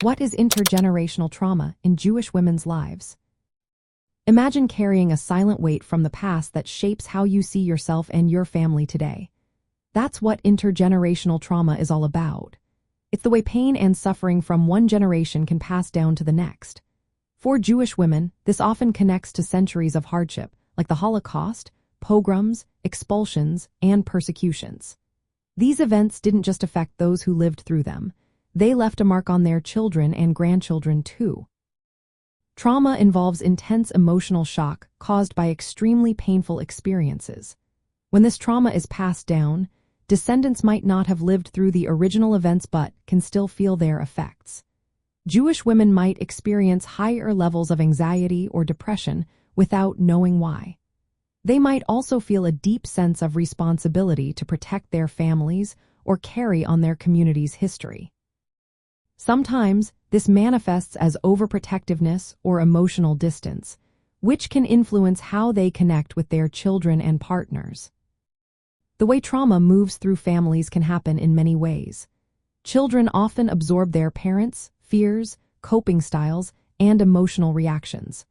What is intergenerational trauma in Jewish women's lives? Imagine carrying a silent weight from the past that shapes how you see yourself and your family today. That's what intergenerational trauma is all about. It's the way pain and suffering from one generation can pass down to the next. For Jewish women, this often connects to centuries of hardship, like the Holocaust, pogroms, expulsions, and persecutions. These events didn't just affect those who lived through them. They left a mark on their children and grandchildren too. Trauma involves intense emotional shock caused by extremely painful experiences. When this trauma is passed down, descendants might not have lived through the original events but can still feel their effects. Jewish women might experience higher levels of anxiety or depression without knowing why. They might also feel a deep sense of responsibility to protect their families or carry on their community's history. Sometimes, this manifests as overprotectiveness or emotional distance, which can influence how they connect with their children and partners. The way trauma moves through families can happen in many ways. Children often absorb their parents' fears, coping styles, and emotional reactions.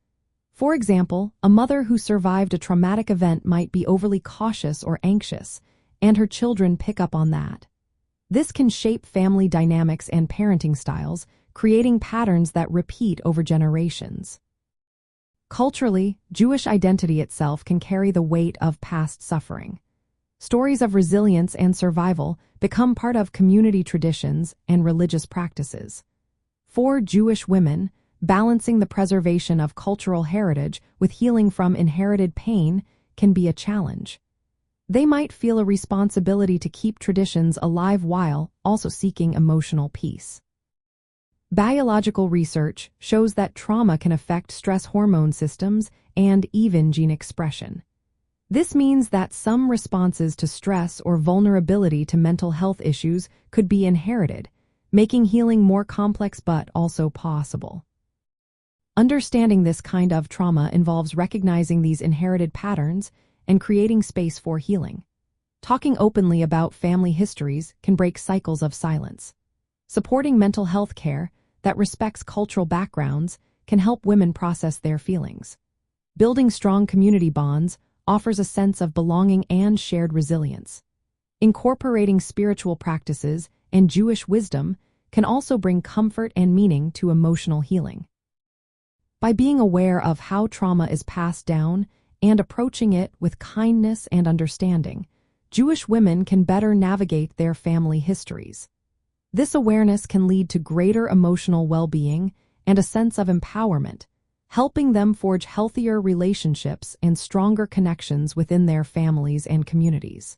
For example, a mother who survived a traumatic event might be overly cautious or anxious, and her children pick up on that. This can shape family dynamics and parenting styles, creating patterns that repeat over generations. Culturally, Jewish identity itself can carry the weight of past suffering. Stories of resilience and survival become part of community traditions and religious practices. For Jewish women, balancing the preservation of cultural heritage with healing from inherited pain can be a challenge. They might feel a responsibility to keep traditions alive while also seeking emotional peace. Biological research shows that trauma can affect stress hormone systems and even gene expression. This means that some responses to stress or vulnerability to mental health issues could be inherited, making healing more complex but also possible. Understanding this kind of trauma involves recognizing these inherited patterns and creating space for healing. Talking openly about family histories can break cycles of silence. Supporting mental health care that respects cultural backgrounds can help women process their feelings. Building strong community bonds offers a sense of belonging and shared resilience. Incorporating spiritual practices and Jewish wisdom can also bring comfort and meaning to emotional healing. By being aware of how trauma is passed down and approaching it with kindness and understanding, Jewish women can better navigate their family histories. This awareness can lead to greater emotional well-being and a sense of empowerment, helping them forge healthier relationships and stronger connections within their families and communities.